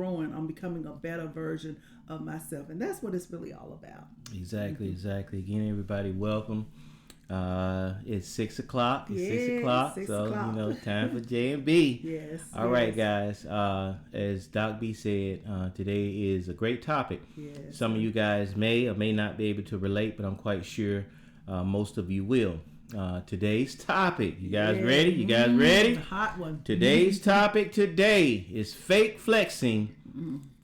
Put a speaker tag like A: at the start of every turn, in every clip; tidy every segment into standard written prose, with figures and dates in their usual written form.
A: growing. I'm becoming a better version of myself. And that's what it's really all about.
B: Exactly. Again, everybody, welcome. It's 6 o'clock. It's 6 o'clock.
A: 6
B: so,
A: o'clock.
B: Time for J and B.
A: Yes.
B: All right, guys. As Doc B said, today is a great topic.
A: Yes.
B: Some of you guys may or may not be able to relate, but I'm quite sure most of you will. Today's topic. You guys ready? You guys ready?
A: Hot one.
B: Today's topic today is fake flexing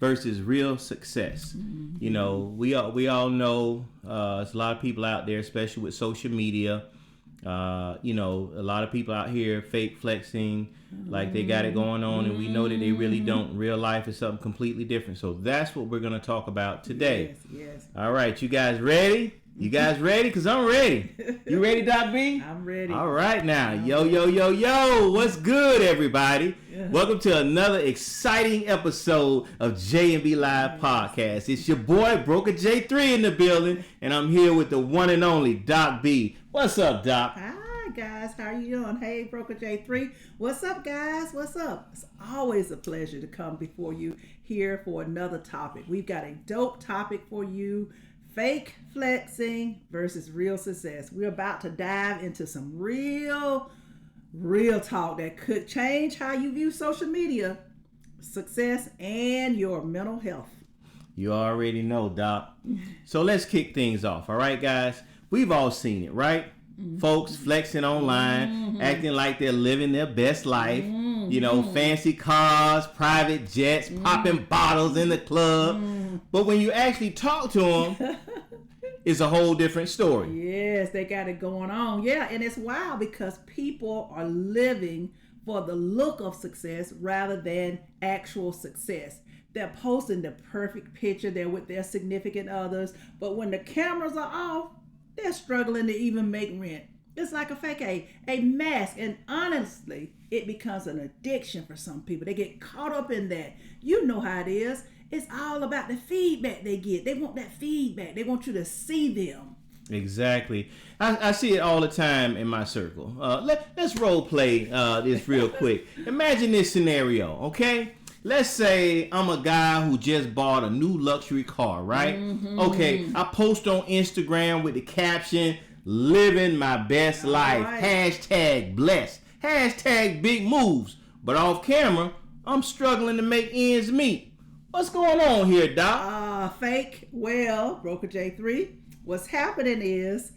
B: versus real success. We all know there's a lot of people out there, especially with social media. A lot of people out here fake flexing like they got it going on, and we know that they really don't. Real life is something completely different. So that's what we're going to talk about today.
A: Yes.
B: All right, you guys ready? You guys ready? Because I'm ready. You ready, Doc B?
A: I'm ready.
B: All right now. Yo. What's good, everybody? Yeah. Welcome to another exciting episode of J&B Live Podcast. It's your boy, Broker J3 in the building, and I'm here with the one and only Doc B. What's up, Doc?
A: Hi, guys. How are you doing? Hey, Broker J3. What's up, guys? What's up? It's always a pleasure to come before you here for another topic. We've got a dope topic for you. Fake flexing versus real success. We're about to dive into some real talk that could change how you view social media, success, and your mental health.
B: You already know, Doc. So let's kick things off. All right, guys. We've all seen it, right? Mm-hmm. Folks flexing online, acting like they're living their best life. Fancy cars, private jets, popping bottles in the club. But when you actually talk to them, it's a whole different story.
A: Yes, they got it going on. Yeah, and it's wild because people are living for the look of success rather than actual success. They're posting the perfect picture. They're with their significant others. But when the cameras are off, they're struggling to even make rent. It's like a fake a mask. And honestly, it becomes an addiction for some people. They get caught up in that. You know how it is. It's all about the feedback they get. They want that feedback. They want you to see them.
B: Exactly. I see it all the time in my circle. Let's role play this real quick. Imagine this scenario, okay? Let's say I'm a guy who just bought a new luxury car, right? Okay, I post on Instagram with the caption, living my best life.
A: Right.
B: Hashtag blessed. Hashtag big moves. But off camera, I'm struggling to make ends meet. What's going on here, Doc?
A: Fake. Well, Broker J3, what's happening is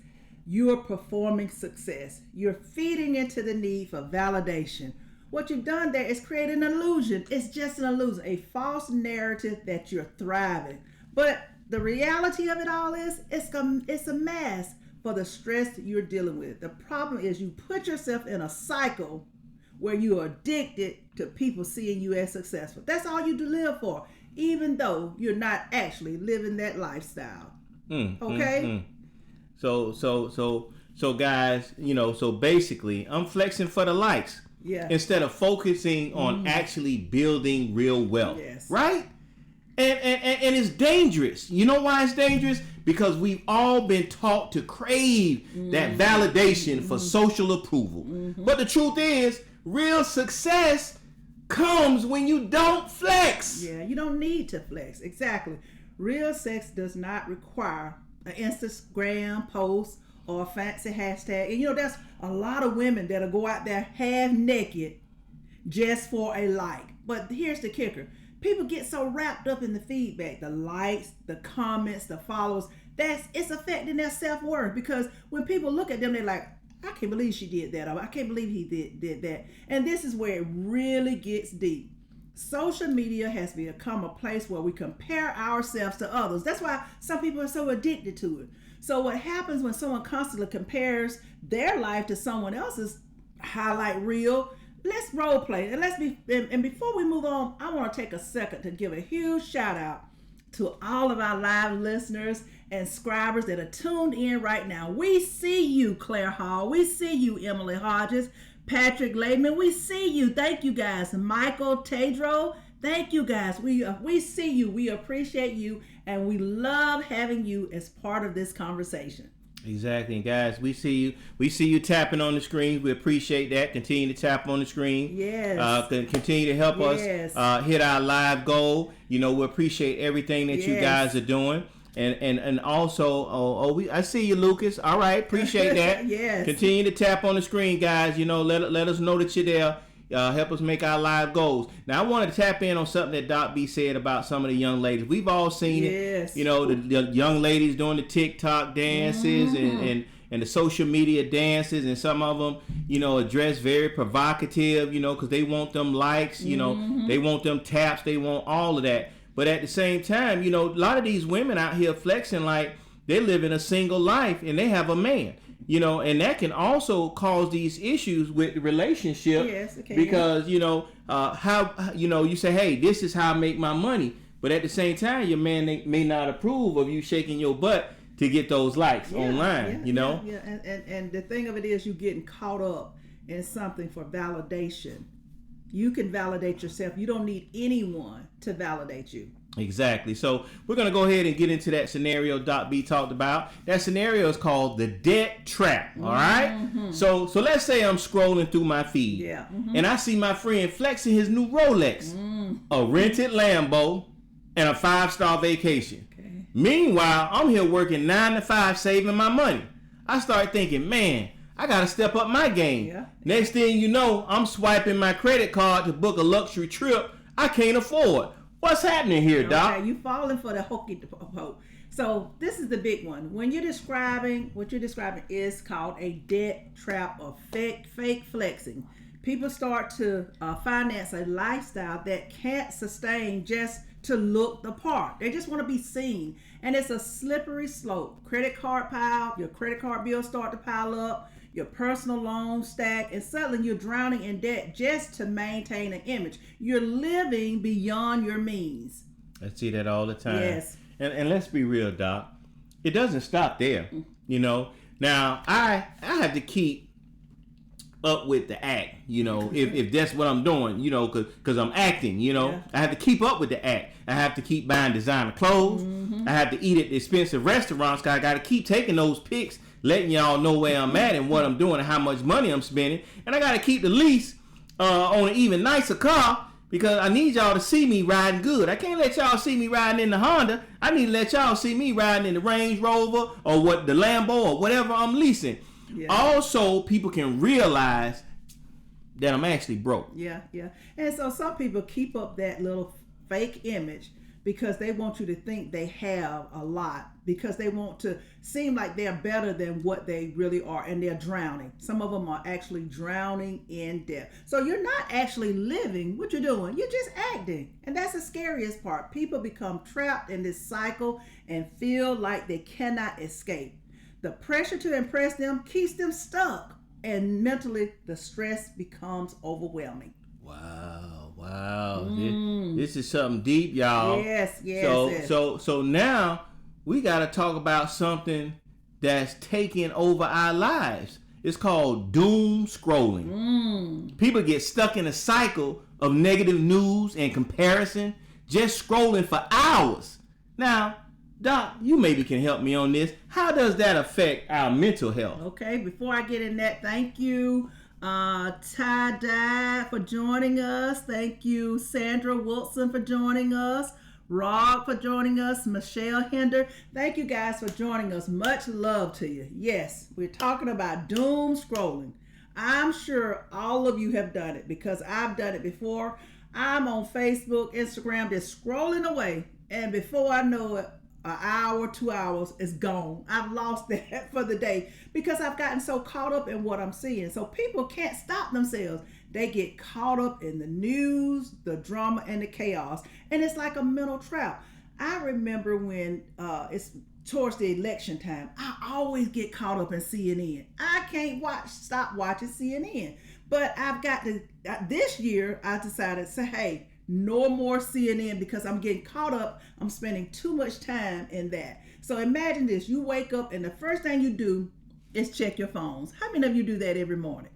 A: you're performing success. You're feeding into the need for validation. What you've done there is create an illusion. It's just an illusion, a false narrative that you're thriving. But the reality of it all is it's a mask for the stress that you're dealing with. The problem is you put yourself in a cycle where you're addicted to people seeing you as successful. That's all you live for, even though you're not actually living that lifestyle. Okay?
B: So guys, so basically I'm flexing for the likes.
A: Yeah.
B: Instead of focusing on actually building real wealth.
A: Yes.
B: Right? And it's dangerous. You know why it's dangerous? Because we've all been taught to crave that validation for social approval. But the truth is, real success comes when you don't flex.
A: Yeah, you don't need to flex. Exactly. Real sex does not require an Instagram post or a fancy hashtag. And there's a lot of women that'll go out there half naked just for a like. But here's the kicker. People get so wrapped up in the feedback, the likes, the comments, the follows, it's affecting their self-worth. Because when people look at them, they're like, I can't believe she did that. Or I can't believe he did that. And this is where it really gets deep. Social media has become a place where we compare ourselves to others. That's why some people are so addicted to it. So what happens when someone constantly compares their life to someone else's highlight reel? Let's role play. And before we move on, I want to take a second to give a huge shout out to all of our live listeners and subscribers that are tuned in right now. We see you, Claire Hall. We see you, Emily Hodges, Patrick Layman. We see you. Thank you, guys. Michael Tadro. Thank you, guys. We see you. We appreciate you. And we love having you as part of this conversation.
B: Exactly, and guys, we see you. We see you tapping on the screen. We appreciate that. Continue to tap on the screen.
A: Yes.
B: Continue to help
A: Yes.
B: us hit our live goal. You know, we appreciate everything that you guys are doing. And also, I see you, Lucas. All right, appreciate that.
A: Yes.
B: Continue to tap on the screen, guys. You know, let us know that you're there. Help us make our live goals. Now, I wanted to tap in on something that Doc B said about some of the young ladies. We've all seen it. You know, the young ladies doing the TikTok dances and the social media dances, and some of them, you know, dress very provocative, you know, because they want them likes, you know, they want them taps, they want all of that. But at the same time, you know, a lot of these women out here flexing like they're living a single life and they have a man. You know, and that can also cause these issues with the relationship.
A: Yes, okay.
B: Because, you know, how, you know, you say, hey, this is how I make my money. But at the same time, your man may not approve of you shaking your butt to get those likes online, you know?
A: Yeah. And the thing of it is, you getting caught up in something for validation. You can validate yourself. You don't need anyone to validate you.
B: Exactly. So we're going to go ahead and get into that scenario Doc B talked about. That scenario is called the debt trap. All right. So let's say I'm scrolling through my feed. And I see my friend flexing his new Rolex, a rented Lambo, and a 5-star vacation. Okay. Meanwhile, I'm here working 9 to 5 saving my money. I start thinking, man, I got to step up my game. Yeah. Next thing you know, I'm swiping my credit card to book a luxury trip I can't afford. What's happening here, Doc?
A: Okay, you falling for the hokey poke. So this is the big one. When you're describing, what you're describing is called a debt trap or fake flexing. People start to finance a lifestyle that can't sustain just to look the part. They just want to be seen. And it's a slippery slope. Your credit card bills start to pile up, your personal loans stack, and suddenly you're drowning in debt just to maintain an image. You're living beyond your means.
B: I see that all the time.
A: Yes.
B: And let's be real, Doc. It doesn't stop there. You know. Now, I have to keep up with the act, you know, if that's what I'm doing, you know, because I'm acting, you know. I have to keep up with the act. I have to keep buying designer clothes. I have to eat at expensive restaurants, because I got to keep taking those pics, letting y'all know where I'm at and what I'm doing and how much money I'm spending. And I got to keep the lease on an even nicer car, because I need y'all to see me riding good. I can't let y'all see me riding in the Honda. I need to let y'all see me riding in the Range Rover or the Lambo or whatever I'm leasing. Yeah. Also, people can realize that I'm actually broke.
A: Yeah. And so some people keep up that little fake image because they want you to think they have a lot, because they want to seem like they're better than what they really are, and they're drowning. Some of them are actually drowning in debt. So you're not actually living what you're doing. You're just acting. And that's the scariest part. People become trapped in this cycle and feel like they cannot escape. The pressure to impress them keeps them stuck, and mentally the stress becomes overwhelming.
B: Wow. This is something deep, y'all.
A: Yes.
B: So now we got to talk about something that's taking over our lives. It's called doom scrolling. People get stuck in a cycle of negative news and comparison, just scrolling for hours. Now, Doc, you maybe can help me on this. How does that affect our mental health?
A: Okay, before I get in that, thank you, Ty-Dye, for joining us. Thank you, Sandra Wilson, for joining us. Rob for joining us. Michelle Hinder. Thank you guys for joining us. Much love to you. Yes, we're talking about doom scrolling. I'm sure all of you have done it, because I've done it before. I'm on Facebook, Instagram, just scrolling away, and before I know it, an hour, 2 hours is gone. I've lost that for the day because I've gotten so caught up in what I'm seeing. So people can't stop themselves. They get caught up in the news, the drama, and the chaos. And it's like a mental trap. I remember when it's towards the election time, I always get caught up in CNN. I can't stop watching CNN. But I've got to, this year, I decided to say, hey, no more CNN, because I'm getting caught up. I'm spending too much time in that. So imagine this. You wake up and the first thing you do is check your phones. How many of you do that every morning?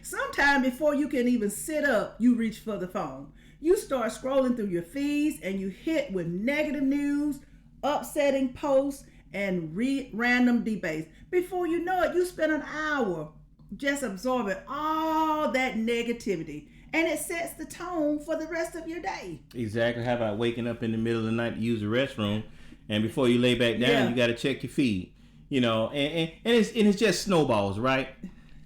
A: Sometime before you can even sit up, you reach for the phone. You start scrolling through your feeds and you hit with negative news, upsetting posts, and random debates. Before you know it, you spend an hour just absorbing all that negativity, and it sets the tone for the rest of your day.
B: Exactly. How about waking up in the middle of the night to use the restroom, and before you lay back down, you got to check your feed. You know, and it's just snowballs, right?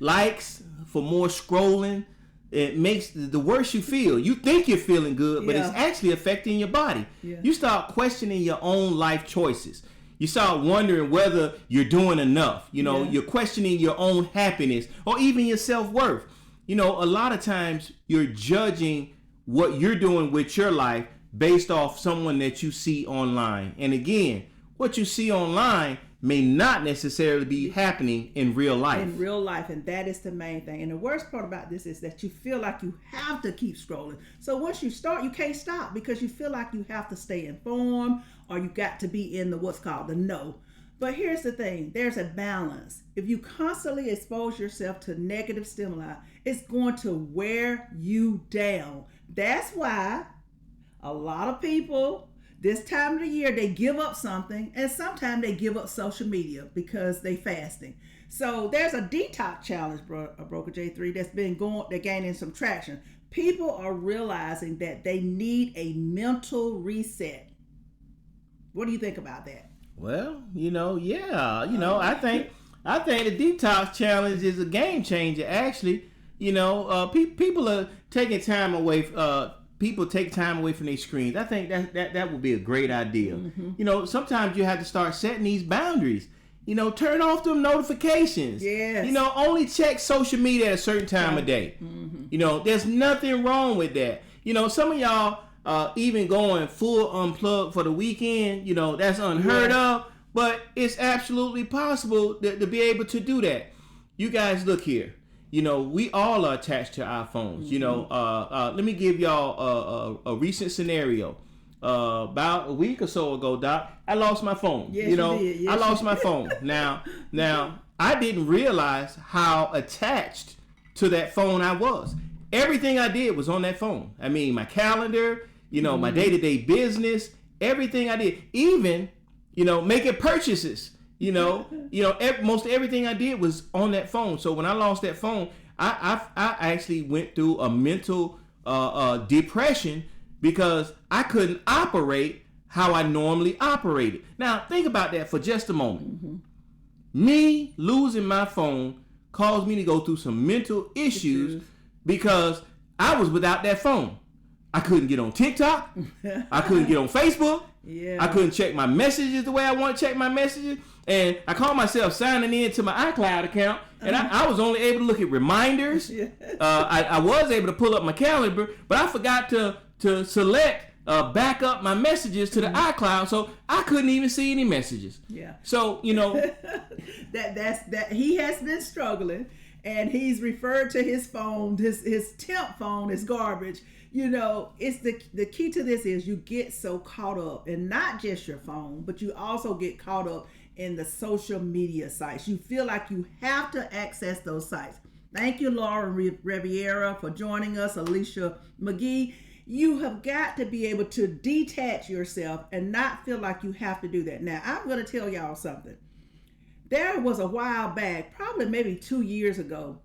B: Likes for more scrolling. It makes the worse you feel. You think you're feeling good, but it's actually affecting your body. Yeah. You start questioning your own life choices. You start wondering whether you're doing enough. You know, you're questioning your own happiness or even your self-worth. You know, a lot of times you're judging what you're doing with your life based off someone that you see online. And again, what you see online may not necessarily be happening in real life.
A: In real life, and that is the main thing. And the worst part about this is that you feel like you have to keep scrolling. So once you start, you can't stop because you feel like you have to stay informed or you got to be in the what's called the know. But here's the thing, there's a balance. If you constantly expose yourself to negative stimuli, it's going to wear you down. That's why a lot of people this time of the year, they give up something, and sometimes they give up social media because they fasting. So there's a detox challenge, Broker J3, they're gaining some traction. People are realizing that they need a mental reset. What do you think about that?
B: Well, I think the detox challenge is a game changer. Actually, people are taking time away. People take time away from their screens. I think that would be a great idea. Mm-hmm. Sometimes you have to start setting these boundaries. Turn off them notifications.
A: Yes.
B: Only check social media at a certain time of day. Mm-hmm. There's nothing wrong with that. Some of y'all even going full unplugged for the weekend. That's unheard of, but it's absolutely possible to be able to do that. You guys, look here. We all are attached to our phones. Mm-hmm. Let me give y'all a recent scenario. About a week or so ago, Doc, I lost my phone.
A: Yes, you did. Yes,
B: I lost my phone. Now, I didn't realize how attached to that phone I was. Everything I did was on that phone. I mean, my calendar, mm-hmm. my day-to-day business, everything I did, even, making purchases. Most everything I did was on that phone. So when I lost that phone, I actually went through a mental depression because I couldn't operate how I normally operated. Now, think about that for just a moment. Mm-hmm. Me losing my phone caused me to go through some mental issues because I was without that phone. I couldn't get on TikTok. I couldn't get on Facebook.
A: Yeah.
B: I couldn't check my messages the way I want to check my messages. And I called myself signing in to my iCloud account, and I was only able to look at reminders. Yeah. I was able to pull up my calendar, but I forgot to select back up my messages to the iCloud, so I couldn't even see any messages.
A: Yeah.
B: So
A: that he has been struggling, and he's referred to his phone, his temp phone, as garbage. It's the key to this is you get so caught up in not just your phone, but you also get caught up in the social media sites. You feel like you have to access those sites. Thank you, Laura Riviera, for joining us. Alicia McGee, you have got to be able to detach yourself and not feel like you have to do that. Now, I'm going to tell y'all something. There was a while back, probably maybe 2 years ago,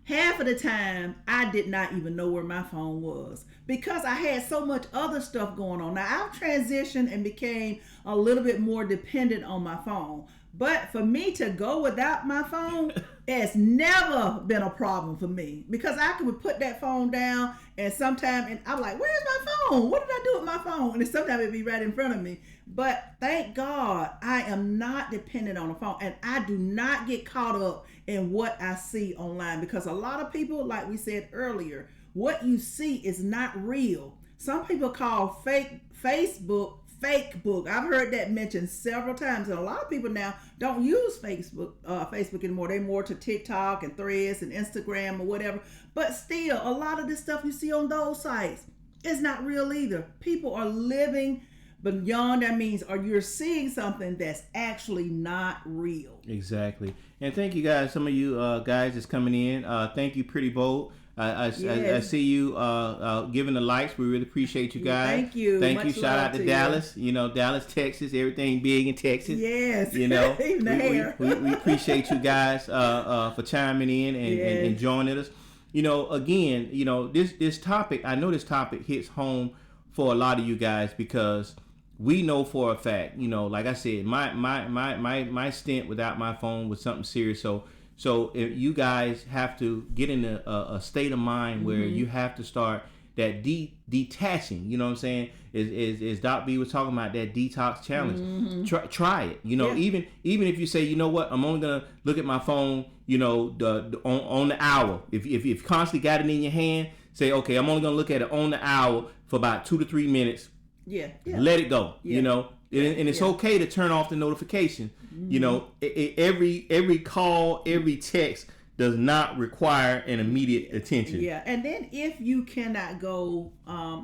A: half of the time I did not even know where my phone was because I had so much other stuff going on. Now, I've transitioned and became a little bit more dependent on my phone. But for me to go without my phone has never been a problem for me because I could put that phone down and I'm like, where's my phone? What did I do with my phone? And sometimes it'd be right in front of me. But thank God I am not dependent on a phone, and I do not get caught up in what I see online because a lot of people, like we said earlier, what you see is not real. Some people call Facebook fake book. I've heard that mentioned several times, and a lot of people now don't use Facebook anymore. They're more to TikTok and Threads and Instagram or whatever. But still, a lot of the stuff you see on those sites is not real either. People are living beyond their means, or you're seeing something that's actually not real.
B: Exactly. And thank you guys. Some of you guys that's coming in. Thank you, Pretty Bold. I see you giving the likes. We really appreciate you guys.
A: Thank you.
B: Thank
A: Much
B: you. Shout out to
A: you.
B: Dallas. You know, Dallas, Texas. Everything big in Texas.
A: Yes.
B: You know,
A: even the hair.
B: We appreciate you guys for chiming in and joining us. You know, again, you know, this topic. I know this topic hits home for a lot of you guys because we know for a fact. You know, like I said, my stint without my phone was something serious. So if you guys have to get in a state of mind where you have to start that detaching, you know what I'm saying? Is Doc B was talking about that detox challenge. Try it. You know, even if you say, you know what, I'm only gonna look at my phone, you know, on the hour. If you constantly got it in your hand, say, okay, I'm only gonna look at it on the hour for about 2 to 3 minutes. Let it go. You know, and it's okay to turn off the notification. You know, every call, every text does not require an immediate attention.
A: And then if you cannot go,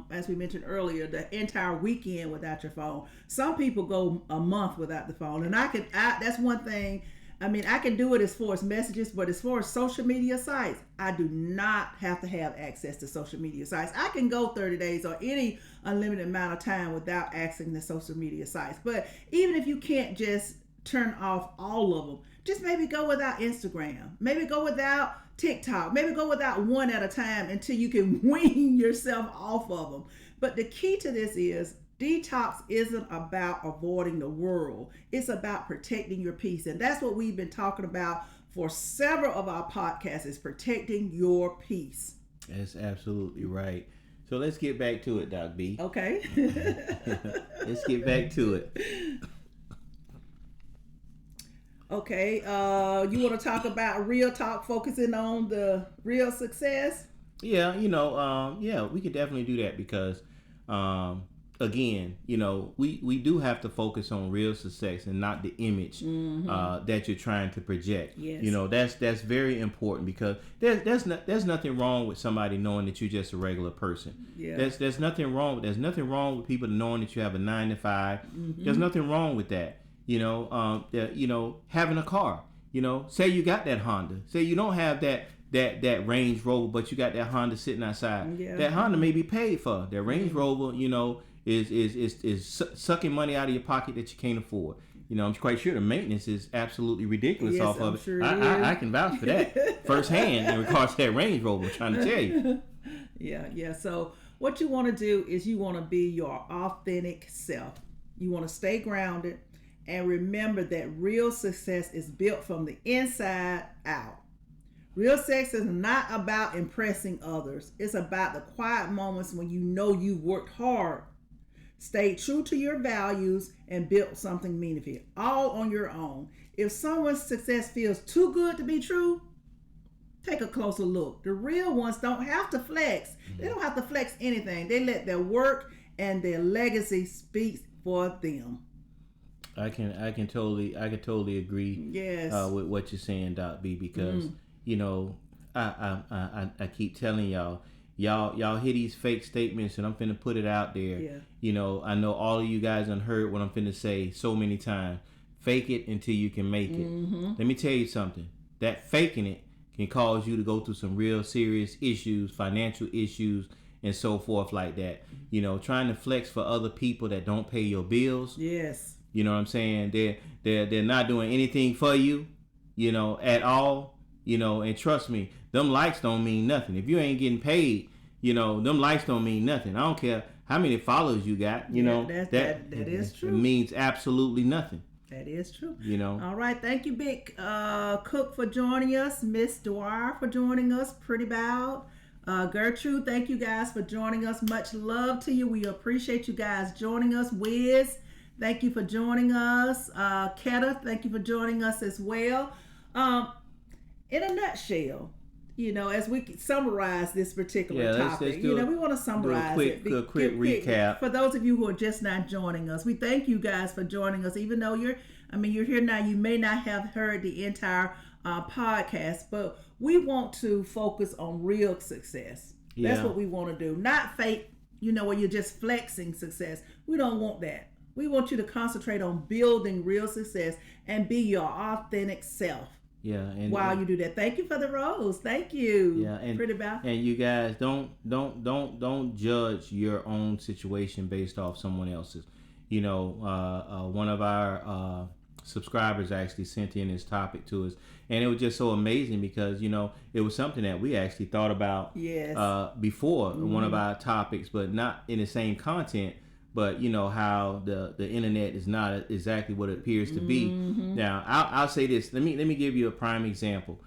A: as we mentioned earlier, the entire weekend without your phone. Some people go a month without the phone, and that's one thing. I mean, I can do it as far as messages, but as far as social media sites, I do not have to have access to social media sites. I can go 30 days or any unlimited amount of time without accessing the social media sites. But even if you can't just turn off all of them, just maybe go without Instagram, maybe go without TikTok, maybe go without one at a time until you can wean yourself off of them. But the key to this is detox isn't about avoiding the world. It's about protecting your peace. And that's what we've been talking about for several of our podcasts, is protecting your peace.
B: That's absolutely right. So let's get back to it, Doc B.
A: Okay.
B: Let's get back to it.
A: Okay, you want to talk about real talk, focusing on the real success?
B: Yeah, you know, we could definitely do that because, again, you know, we do have to focus on real success and not the image that you're trying to project.
A: Yes.
B: You know, that's very important because there's nothing wrong with somebody knowing that you're just a regular person.
A: Yeah.
B: There's nothing wrong with people knowing that you have a 9 to 5. There's nothing wrong with that. You know, having a car. You know, say you got that Honda. Say you don't have that Range Rover, but you got that Honda sitting outside.
A: Yeah.
B: That Honda may be paid for. That Range Rover, you know, is sucking money out of your pocket that you can't afford. You know, I'm quite sure the maintenance is absolutely ridiculous off of it.
A: Sure
B: I can vouch for that firsthand in regards to that Range Rover. I'm trying to tell you.
A: Yeah. So what you want to do is you want to be your authentic self. You want to stay grounded. And remember that real success is built from the inside out. Real success is not about impressing others. It's about the quiet moments when you know you worked hard, stayed true to your values, and built something meaningful, all on your own. If someone's success feels too good to be true, take a closer look. The real ones don't have to flex. They don't have to flex anything. They let their work and their legacy speak for them.
B: I can totally agree.
A: Yes.
B: With what you're saying, Doc B, because you know I keep telling y'all hear these fake statements, and I'm finna put it out there.
A: Yeah.
B: You know, I know all of you guys done heard what I'm finna say so many times. Fake it until you can make it. Let me tell you something. That faking it can cause you to go through some real serious issues, financial issues, and so forth like that. You know, trying to flex for other people that don't pay your bills.
A: Yes.
B: You know what I'm saying? They're not doing anything for you, you know, at all. You know, and trust me, them likes don't mean nothing. If you ain't getting paid, you know, them likes don't mean nothing. I don't care how many followers you got, you know.
A: That is true.
B: It means absolutely nothing.
A: That is true.
B: You know.
A: All right. Thank you, Big Cook, for joining us. Miss Dwyer for joining us. Pretty Bow. Gertrude, thank you guys for joining us. Much love to you. We appreciate you guys joining us. Wiz, thank you for joining us. Keta, thank you for joining us as well. In a nutshell, you know, as we summarize this particular topic, you know, we want to summarize
B: a quick recap.
A: For those of you who are just not joining us, we thank you guys for joining us. Even though you're here now, you may not have heard the entire podcast, but we want to focus on real success. That's what we want to do. Not fake, you know, where you're just flexing success. We don't want that. We want you to concentrate on building real success and be your authentic self.
B: Yeah, and
A: while you do that. Thank you for the rose. Thank you.
B: Yeah, and
A: Pretty Bell.
B: And you guys don't judge your own situation based off someone else's. You know, one of our subscribers actually sent in this topic to us, and it was just so amazing because it was something that we actually thought about before one of our topics, but not in the same content. But how the internet is not exactly what it appears to be. Now I'll say this. Let me give you a prime example.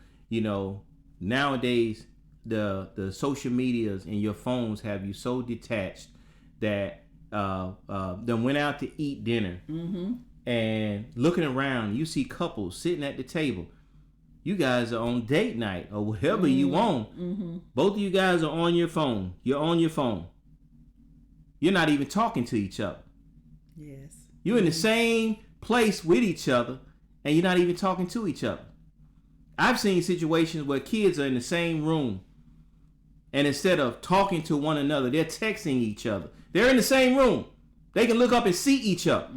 B: Nowadays the social medias and your phones have you so detached that them went out to eat dinner and looking around, you see couples sitting at the table. You guys are on date night or whatever you want. Both of you guys are on your phone. You're on your phone. You're not even talking to each other.
A: Yes.
B: You're in the same place with each other, and you're not even talking to each other. I've seen situations where kids are in the same room, and instead of talking to one another, they're texting each other. They're in the same room. They can look up and see each other.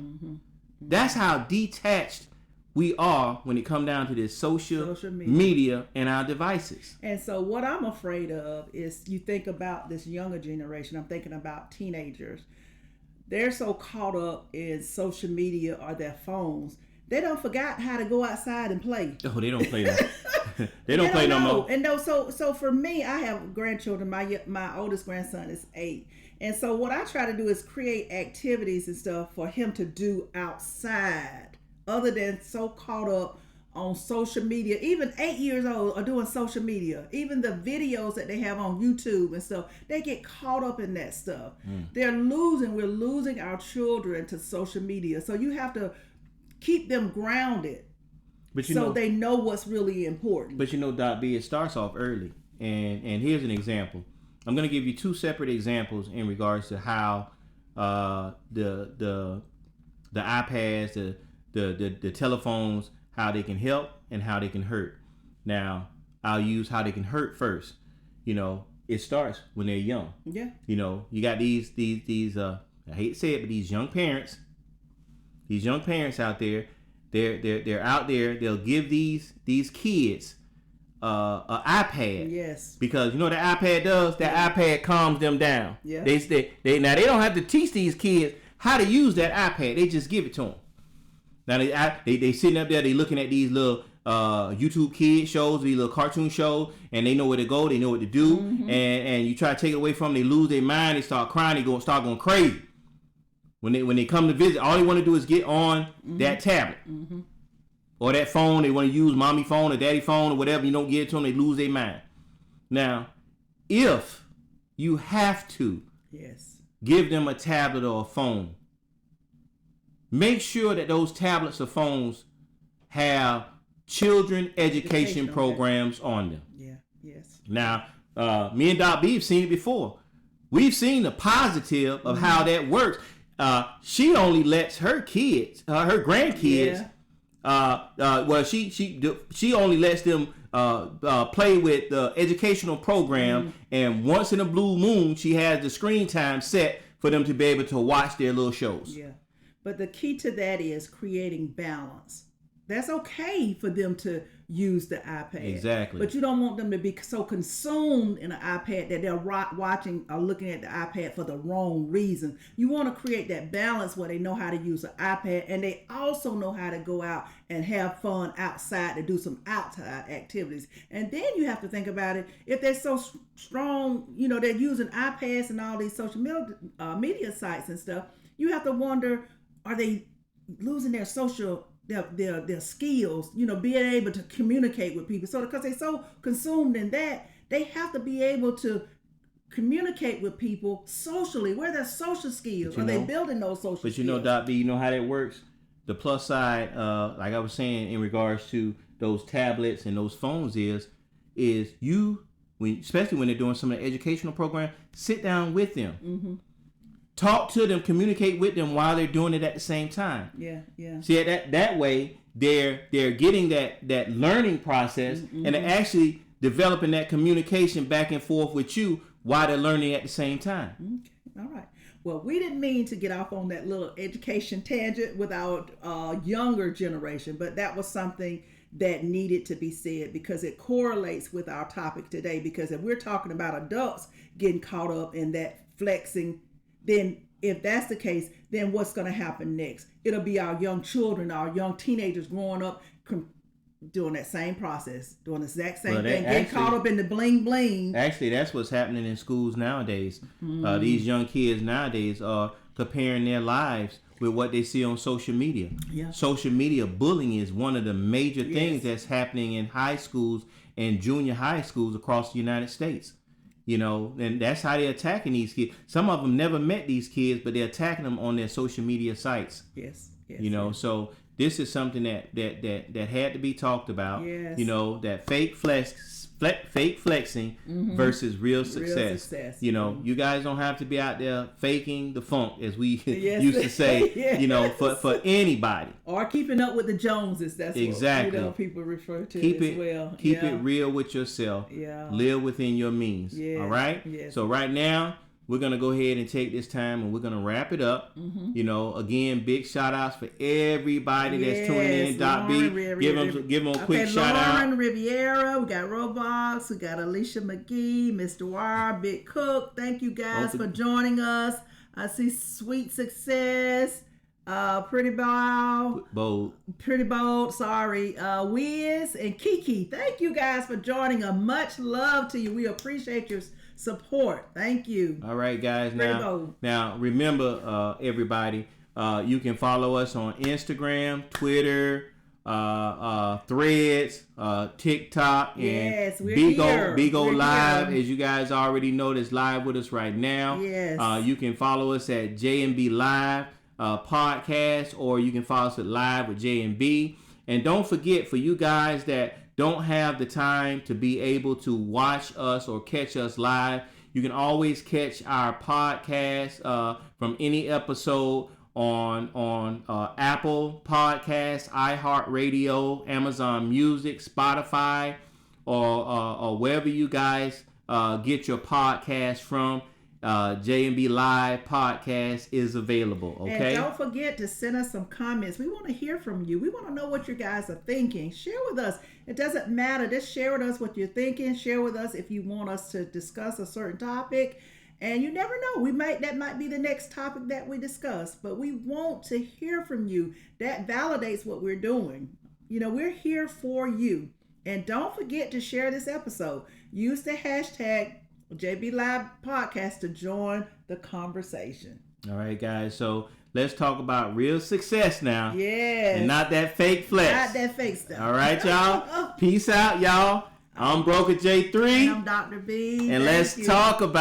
B: That's how detached we are when it comes down to this social media and our devices.
A: And so what I'm afraid of is you think about this younger generation. I'm thinking about teenagers. They're so caught up in social media or their phones. They don't forgot how to go outside and play.
B: Oh, they don't play that. They don't play no more.
A: And so for me, I have grandchildren. My oldest grandson is 8. And so what I try to do is create activities and stuff for him to do outside. Other than so caught up on social media. Even 8 years old are doing social media. Even the videos that they have on YouTube and stuff, they get caught up in that stuff. We're losing our children to social media. So you have to keep them grounded they know what's really important.
B: But Doc B, it starts off early. And here's an example. I'm going to give you 2 separate examples in regards to how the iPads, the telephones, how they can help and how they can hurt. Now, I'll use how they can hurt first. It starts when they're young.
A: Yeah.
B: You got these I hate to say it, but these young parents out there, they're out there. They'll give these kids an iPad.
A: Yes.
B: Because the iPad does. That iPad calms them down.
A: Yeah.
B: They don't have to teach these kids how to use that iPad. They just give it to them. Now they sitting up there, they looking at these little YouTube kid shows, these little cartoon shows, and they know where to go, they know what to do, and you try to take it away from them, they lose their mind, they start crying, they start going crazy. When they come to visit, all they want to do is get on that tablet or that phone. They want to use mommy phone or daddy phone or whatever. You don't give it to them, they lose their mind. Now, if you have to give them a tablet or a phone, make sure that those tablets or phones have children education programs on them.
A: Yeah, yes.
B: Now, me and Doc B have seen it before. We've seen the positive of how that works. She only lets her kids, her grandkids, she only lets them play with the educational program, and once in a blue moon, she has the screen time set for them to be able to watch their little shows.
A: Yeah. But the key to that is creating balance. That's okay for them to use the iPad.
B: Exactly.
A: But you don't want them to be so consumed in an iPad that they're watching or looking at the iPad for the wrong reason. You want to create that balance where they know how to use an iPad and they also know how to go out and have fun outside to do some outside activities. And then you have to think about it. If they're so strong, they're using iPads and all these social media sites and stuff, you have to wonder, are they losing their social their skills, being able to communicate with people? So because they're so consumed in that, they have to be able to communicate with people socially. Where are their social skills? Are they building those social skills?
B: But Doc B, you know how that works? The plus side, like I was saying in regards to those tablets and those phones is especially when they're doing some of the educational program, sit down with them. Talk to them, communicate with them while they're doing it at the same time.
A: Yeah, yeah.
B: See, that way they're getting that learning process and they're actually developing that communication back and forth with you while they're learning at the same time.
A: Okay. All right. Well, we didn't mean to get off on that little education tangent with our younger generation, but that was something that needed to be said because it correlates with our topic today. Because if we're talking about adults getting caught up in that flexing, then if that's the case, then what's going to happen next? It'll be our young children, our young teenagers growing up doing that same process, doing the exact same thing, getting caught up in the bling bling.
B: Actually, that's what's happening in schools nowadays. These young kids nowadays are comparing their lives with what they see on social media.
A: Yeah.
B: Social media bullying is one of the major things that's happening in high schools and junior high schools across the United States. You know, and that's how they're attacking these kids. Some of them never met these kids, but they're attacking them on their social media sites.
A: Yes.
B: You know, so this is something that had to be talked about.
A: Yes.
B: You know, that fake flexing versus real success. You know, you guys don't have to be out there faking the funk, as we used to say. You know, for anybody.
A: Or keeping up with the Joneses. That's
B: exactly
A: what people refer to
B: keep
A: as
B: it,
A: well.
B: Keep it real with yourself.
A: Yeah.
B: Live within your means.
A: Yeah.
B: All right.
A: Yes.
B: So right now, we're going to go ahead and take this time and we're going to wrap it up. You know, again, big shout outs for everybody that's tuning in. Doc B, give them a quick shout out.
A: Lauren Riviera, we got Roblox, we got Alicia McGee, Mr. Wire, Big Cook. Thank you guys for joining us. I see Sweet Success, Pretty Bold, sorry, Wiz and Kiki. Thank you guys for joining us. Much love to you. We appreciate your support. Thank you.
B: All right, guys. Now remember, everybody, you can follow us on Instagram, Twitter, Threads, TikTok, and Bigo Live. As you guys already know, that's live with us right now.
A: Yes.
B: You can follow us at JMB Live podcast, or you can follow us at Live with JMB. And don't forget, for you guys that don't have the time to be able to watch us or catch us live, you can always catch our podcast from any episode on Apple Podcasts, iHeartRadio, Amazon Music, Spotify, or wherever you guys get your podcast from. J&B Live podcast is available. Okay.
A: And don't forget to send us some comments. We want to hear from you. We want to know what you guys are thinking. Share with us. It doesn't matter. Just share with us what you're thinking. Share with us if you want us to discuss a certain topic. And you never know. That might be the next topic that we discuss. But we want to hear from you. That validates what we're doing. You know, we're here for you. And don't forget to share this episode. Use the hashtag JB Live Podcast to join the conversation.
B: All right, guys. So let's talk about real success now.
A: Yes.
B: And not that fake flex.
A: Not that fake stuff.
B: All right, y'all. Peace out, y'all. I'm Broker J3.
A: And I'm Dr. B.
B: And let's talk about